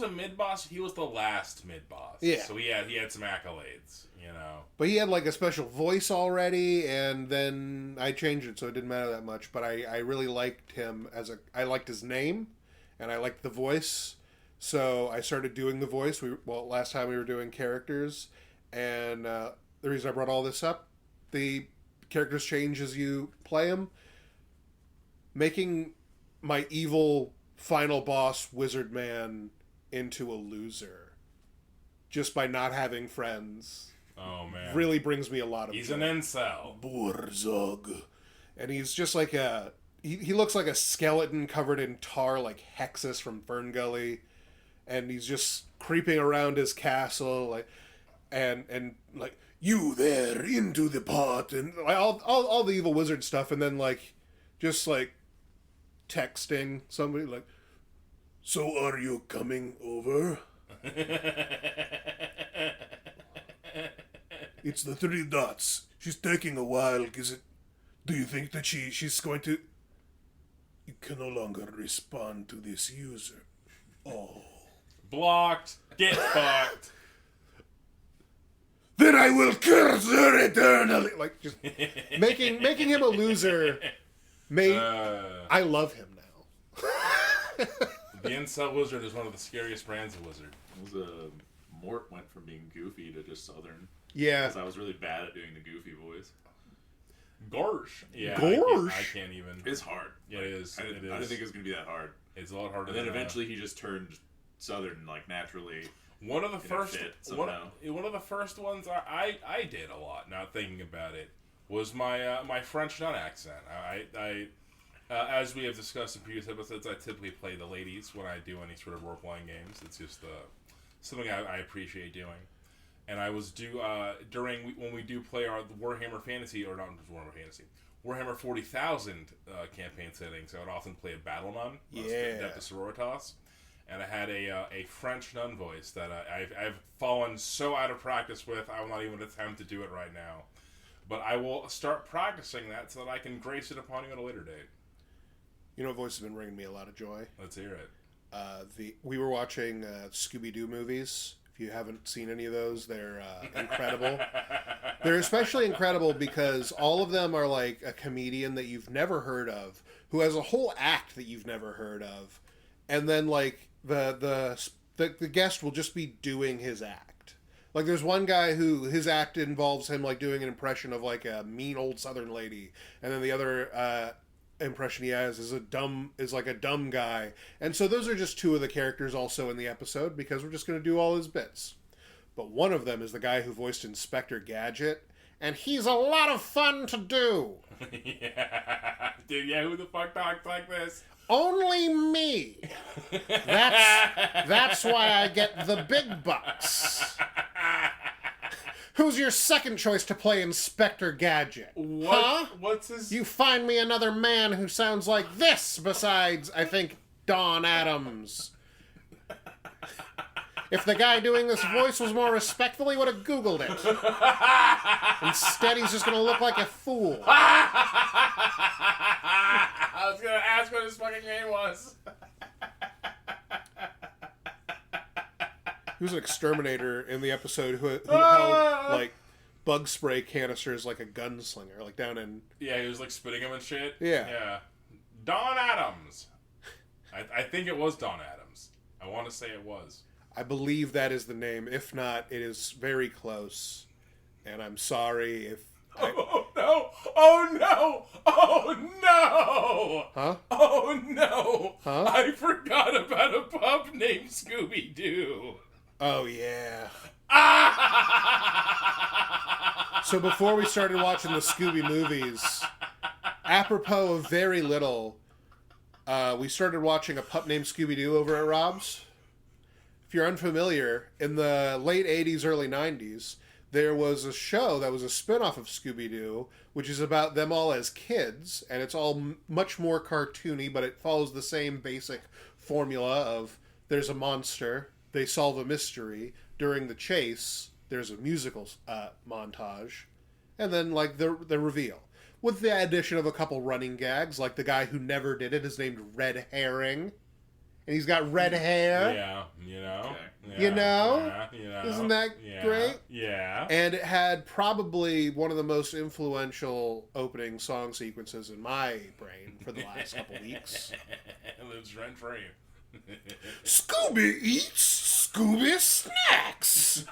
a mid boss. He was the last mid boss. Yeah. So he had some accolades, But he had like a special voice already, and then I changed it, so it didn't matter that much. But I really liked him I liked his name, and I liked the voice, so I started doing the voice. Last time we were doing characters, and the reason I brought all this up, the characters change as you play them, making my evil final boss wizard man into a loser just by not having friends. Oh man, Really brings me a lot of he's joy. an incel. Borzog. And he's just like he looks like a skeleton covered in tar, like Hexus from Fern Gully, and he's just creeping around his castle, like and like, you there into the pot, and like, all the evil wizard stuff, and then like just like texting somebody like, so are you coming over? It's the 3 dots. She's taking a while. Do you think that she's going to... You can no longer respond to this user. Oh. Blocked. Get fucked. Then I will curse her eternally. Like, just making him a loser I love him now. The Incel Wizard is one of the scariest brands of wizard. It was Mort went from being goofy to just Southern. Yeah. Because I was really bad at doing the goofy voice. Gorsh. Yeah. Gorsh. I can't even. It's hard. Yeah, it is. I didn't think it was going to be that hard. It's a lot harder. And then eventually he just turned Southern, like, naturally. One of the first one of the first ones I did a lot. Now thinking about it, was my French nun accent. I as we have discussed in previous episodes, I typically play the ladies when I do any sort of role playing games. It's just something I appreciate doing. And I was during when we do play our Warhammer Fantasy, or not Warhammer Fantasy, Warhammer 40,000 campaign settings. I would often play a battle nun, Depth Sororitas, and I had a French nun voice that I've fallen so out of practice with. I will not even attempt to do it right now, but I will start practicing that so that I can grace it upon you at a later date. You know, what voice has been bringing me a lot of joy. Let's hear it. We were watching Scooby Doo movies. If you haven't seen any of those, they're incredible. They're especially incredible because all of them are like a comedian that you've never heard of, who has a whole act that you've never heard of, and then like the guest will just be doing his act. Like there's one guy who his act involves him like doing an impression of like a mean old Southern lady, and then the other impression he has is like a dumb guy. And so those are just two of the characters also in the episode because we're just going to do all his bits. But one of them is the guy who voiced Inspector Gadget, and he's a lot of fun to do. Yeah. Dude, yeah, who the fuck talks like this? Only me. That's why I get the big bucks. Who's your second choice to play Inspector Gadget? What? Huh? What's his... You find me another man who sounds like this besides, I think, Don Adams. If the guy doing this voice was more respectful, he would have Googled it. Instead, he's just going to look like a fool. I was going to ask what his fucking name was. He was an exterminator in the episode who held, like, bug spray canisters like a gunslinger, like down in... Yeah, he was, like, spitting them and shit. Yeah. Don Adams. I think it was Don Adams. I want to say it was. I believe that is the name. If not, it is very close. And I'm sorry if... Oh, no! Oh, no! Oh, no! Huh? Oh, no! Huh? I forgot about a pup named Scooby Doo. Oh, yeah. Ah! So before we started watching the Scooby movies, apropos of very little, we started watching A Pup Named Scooby Doo over at Rob's. If you're unfamiliar, in the late 80s, early 90s, there was a show that was a spin-off of Scooby Doo, which is about them all as kids, and it's all much more cartoony, but it follows the same basic formula of there's a monster, they solve a mystery, during the chase, there's a musical montage, and then, like, the reveal. With the addition of a couple running gags, like the guy who never did it is named Red Herring, and he's got red hair. Yeah, you know? Okay. Yeah, You know? Yeah, you know? Isn't that great? Yeah. And it had probably one of the most influential opening song sequences in my brain for the last couple weeks. It lives rent free. Scooby eats Scooby snacks.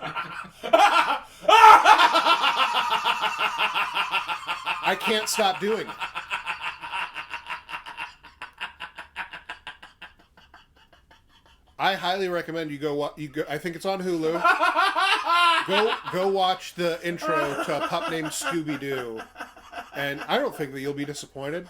I can't stop doing it. I highly recommend you go. I think it's on Hulu. Go watch the intro to A Pup Named Scooby Doo, and I don't think that you'll be disappointed.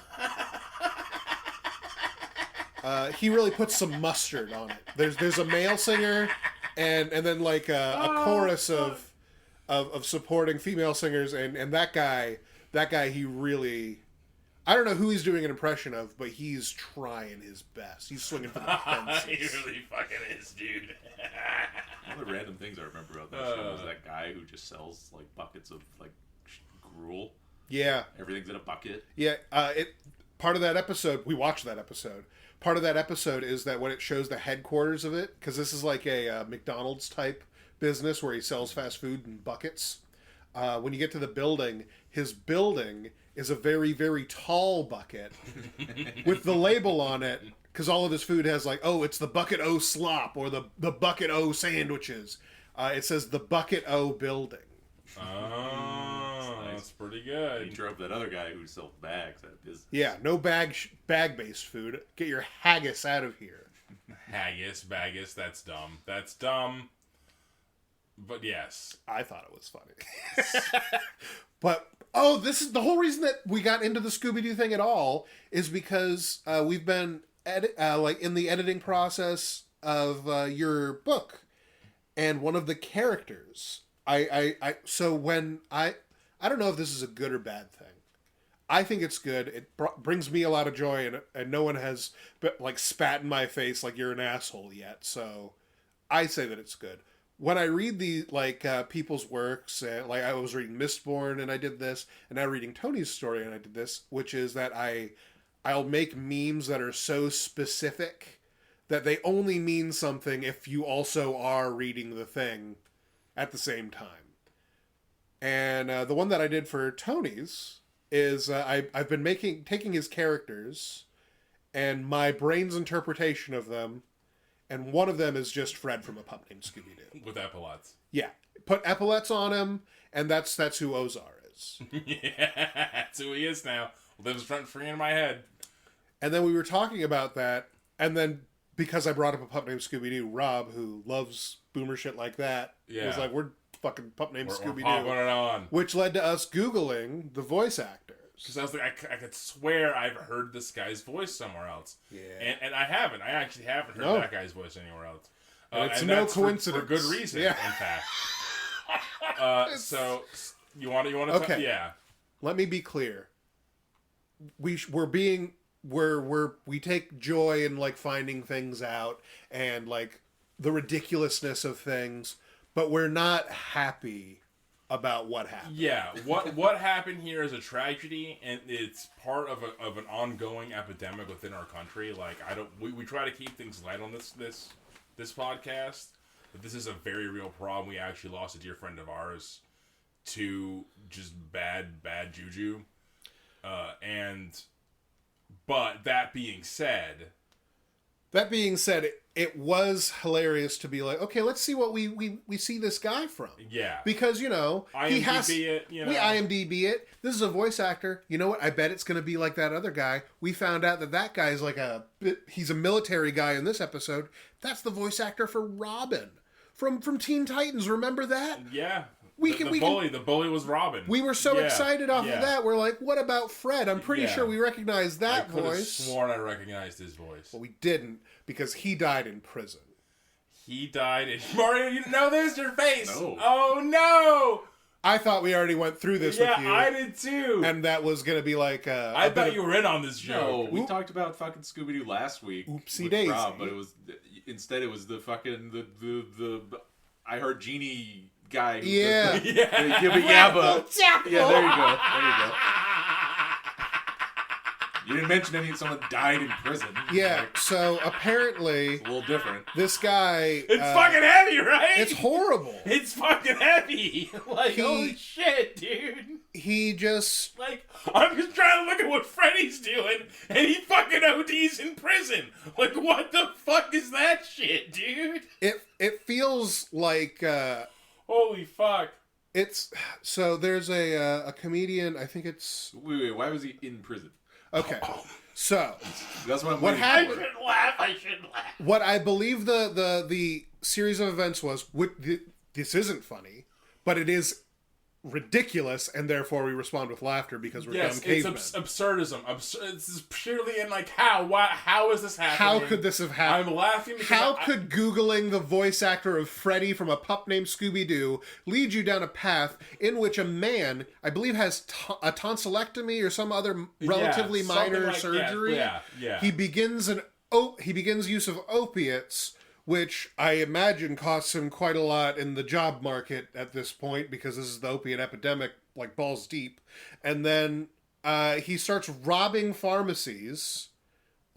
He really puts some mustard on it. There's a male singer, and then like a chorus of supporting female singers, and that guy he really. I don't know who he's doing an impression of, but he's trying his best. He's swinging for the fences. He really fucking is, dude. One of the random things I remember about that show was that guy who just sells like buckets of like gruel. Yeah. Everything's in a bucket. Yeah. Part of that episode, we watched that episode. Part of that episode is that when it shows the headquarters of it, because this is like a McDonald's type business where he sells fast food in buckets. when you get to the building, his building is a very, very tall bucket with the label on it, because all of his food has like, oh, it's the Bucket O slop or the Bucket O sandwiches. It says the Bucket O building. Oh, that's pretty He good. drove that other guy who sold bags out of business. Yeah, no bag-based food. Get your haggis out of here. Haggis, baggus, that's dumb. That's dumb. But yes. I thought it was funny. But, oh, this is the whole reason that we got into the Scooby Doo thing at all is because we've been in the editing process of your book. And one of the characters, so when I don't know if this is a good or bad thing. I think it's good. It brings me a lot of joy, and no one has spat in my face like you're an asshole yet. So I say that it's good. When I read the people's works, like I was reading Mistborn and I did this, and now reading Tony's story and I did this, which is that I'll make memes that are so specific that they only mean something if you also are reading the thing at the same time. And the one that I did for Tony's is I've been taking his characters and my brain's interpretation of them, and one of them is just Fred from A Pup Named Scooby Doo. With epaulets. Yeah. Put epaulets on him, and that's who Ozar is. Yeah, that's who he is now. Lives rent free in my head. And then we were talking about that, and then because I brought up A Pup Named Scooby Doo, Rob, who loves boomer shit like that, was like, we're fucking Pup Named Scooby Doo. Popping it on. Which led to us Googling the voice actors. Because I was like, I could swear I've heard this guy's voice somewhere else. Yeah. And I haven't. I actually haven't heard that guy's voice anywhere else. It's and no that's coincidence. For good reason, Yeah. in fact. So, you want to Okay. Yeah. Let me be clear. We take joy in finding things out and the ridiculousness of things, but we're not happy about what happened. Yeah, what happened here is a tragedy, and it's part of an ongoing epidemic within our country. We try to keep things light on this podcast, but this is a very real problem. We actually lost a dear friend of ours to just bad juju, but that being said, it was hilarious to be like, okay, let's see what we see this guy from. Yeah. Because, he has... We IMDb it. This is a voice actor. You know what? I bet it's going to be like that other guy. We found out that guy is he's a military guy in this episode. That's the voice actor for Robin from Teen Titans. Remember that? Yeah. The bully was Robin. We were so excited off of that. We're like, what about Fred? I'm pretty sure we recognized that voice. I could have sworn I recognized his voice. But we didn't, because he died in prison. He died in... Mario, you know this? Your face! No. Oh, no! I thought we already went through this with you. Yeah, I did too. And that was going to be I thought you were in on this joke. No, we talked about fucking Scooby-Doo last week. Oopsie daisy. Rob, but instead it was the fucking... the I heard Genie... guy. Yeah. Yabba Yabba. Yeah, there you go. You didn't mention someone died in prison. Yeah, so apparently... It's a little different. This guy... It's fucking heavy, right? It's horrible. It's fucking heavy. Holy shit, dude. He just... I'm just trying to look at what Freddy's doing, and he fucking ODs in prison. What the fuck is that shit, dude? It feels like... Holy fuck. It's... So there's a comedian, I think it's... Wait, why was he in prison? Okay, so... That's what I'm what happened? I shouldn't laugh. What I believe the series of events was... This isn't funny, but it is ridiculous, and therefore we respond with laughter because we're dumb cavemen. It's absurdism. It's purely in how is this happening? How could this have happened? I'm laughing because how could Googling the voice actor of Freddy from A Pup Named Scooby Doo lead you down a path in which a man, I believe, has a tonsillectomy or some other relatively minor surgery? Yeah. He begins use of opiates, which I imagine costs him quite a lot in the job market at this point, because this is the opiate epidemic, balls deep. And then he starts robbing pharmacies,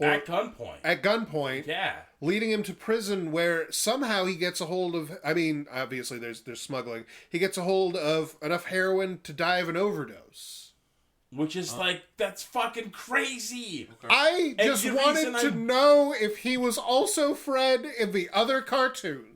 At gunpoint. At gunpoint. Yeah. Leading him to prison where somehow he gets a hold of, I mean, obviously there's smuggling. He gets a hold of enough heroin to die of an overdose. Which is that's fucking crazy. Okay. I just wanted to know if he was also Fred in the other cartoons.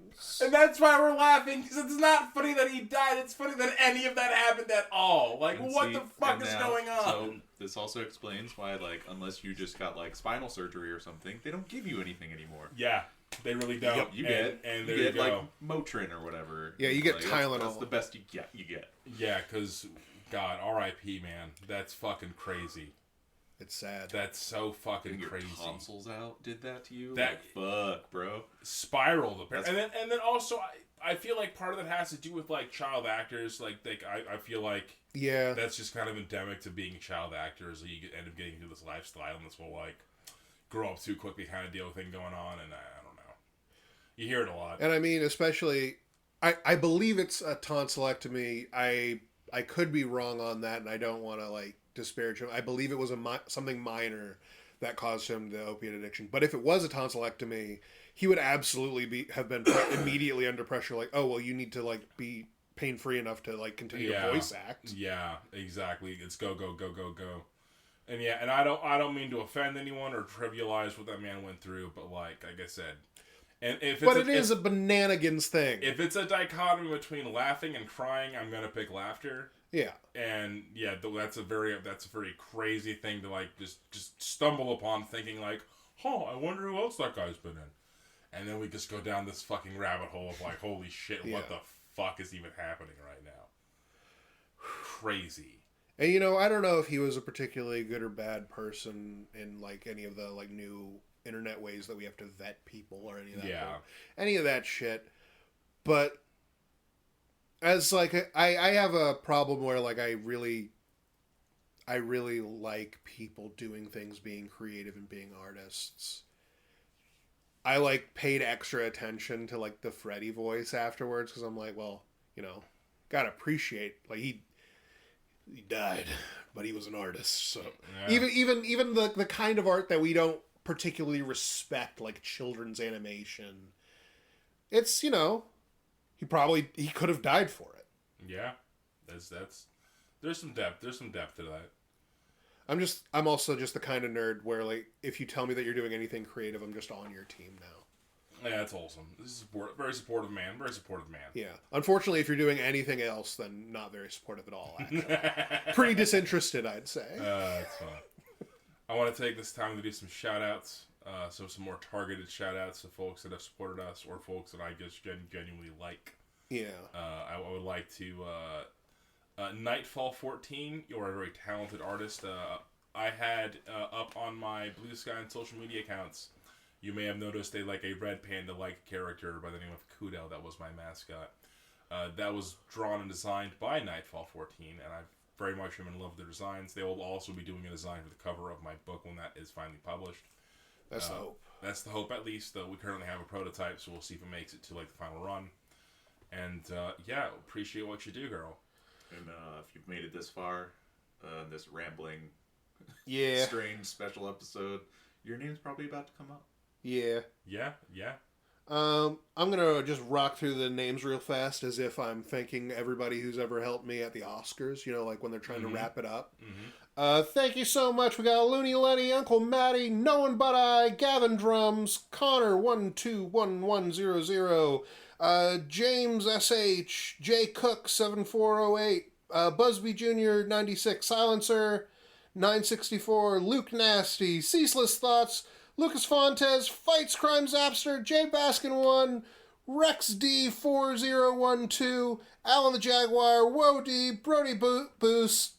And that's why we're laughing, because it's not funny that he died, it's funny that any of that happened at all. Like, what the fuck is going on? So, this also explains why, like, unless you just got, like, spinal surgery or something, they don't give you anything anymore. Yeah, they really don't. Yep, you get like, Motrin or whatever. Yeah, you get like, Tylenol. That's the best you get. Yeah, because, God, R.I.P., man. That's fucking crazy. It's sad. That's so fucking crazy. Your tonsils out did that to you? That fuck, bro. Spiraled apparently. And then also I feel like part of that has to do with like child actors. Like I feel like that's just kind of endemic to being child actors. You end up getting into this lifestyle and this whole like grow up too quickly kind of deal thing going on. And I don't know. You hear it a lot. And I mean, especially I believe it's a tonsillectomy. I could be wrong on that, and I don't want to like disparage him. I believe it was something minor that caused him the opiate addiction. But if it was a tonsillectomy, he would absolutely have been immediately under pressure. Like, oh well, you need to like be pain free enough to like continue to voice act. Yeah, exactly. It's go. And yeah, and I don't mean to offend anyone or trivialize what that man went through, but like I said, and if it's it is a bananigans thing. If it's a dichotomy between laughing and crying, I'm gonna pick laughter. Yeah. And yeah, that's a very crazy thing to like just stumble upon, thinking like, oh, I wonder who else that guy's been in, and then we just go down this fucking rabbit hole of like, holy shit, what the fuck is even happening right now? Crazy. And you know, I don't know if he was a particularly good or bad person in like any of the like new internet ways that we have to vet people or any of that. Yeah. Any of that shit, but. As like I have a problem where like I really like people doing things, being creative and being artists. I like paid extra attention to like the Freddy voice afterwards because I'm like, well, you know, gotta appreciate like he died, but he was an artist. So even the kind of art that we don't particularly respect, like children's animation, it's he could have died for it. Yeah, there's some depth. There's some depth to that. I'm also just the kind of nerd where like if you tell me that you're doing anything creative, I'm just on your team now. Yeah, that's wholesome. This is very supportive man. Very supportive man. Yeah. Unfortunately, if you're doing anything else, then not very supportive at all. Actually, pretty disinterested, I'd say. That's fine. I want to take this time to do some shout outs. So some more targeted shout outs to folks that have supported us or folks that I just genuinely like. Yeah. I would like to Nightfall 14, you're a very talented artist. I had up on my Blue Sky and social media accounts, you may have noticed a red panda-like character by the name of Kudo. That was my mascot. That was drawn and designed by Nightfall 14, and I very much am in love with the designs. They will also be doing a design for the cover of my book when that is finally published. That's the hope. That's the hope, at least. We currently have a prototype, so we'll see if it makes it to the final run. And appreciate what you do, girl. And if you've made it this far, this rambling, strange special episode, your name's probably about to come up. Yeah. Yeah. I'm gonna just rock through the names real fast as if I'm thanking everybody who's ever helped me at the Oscars. Like when they're trying to wrap it up. Mm-hmm. Thank you so much. We got Looney Lenny, Uncle Matty, No One But I, Gavin Drums, Connor 121100, James SH, J Cook 7408, Busby Jr. 96, Silencer 964, Luke Nasty, Ceaseless Thoughts, Lucas Fontes, Fights Crime Zapster, Jay Baskin 1, Rex D 4012, Alan the Jaguar, Woe D, Brody Boost,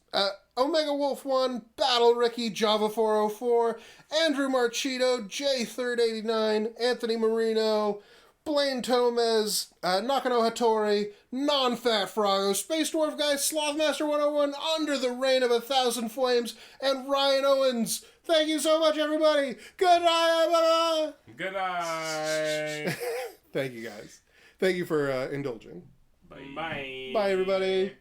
Omega Wolf 1, Battle Ricky, Java 404, Andrew Marchito, J Third 89, Anthony Marino, Blaine Tomez, Nakano Hattori, Non-Fat Froggo, Space Dwarf Guy, Slothmaster 101, Under the Reign of 1,000 Flames, and Ryan Owens. Thank you so much, everybody. Good night. Good night. Thank you, guys. Thank you for indulging. Bye. Bye, everybody.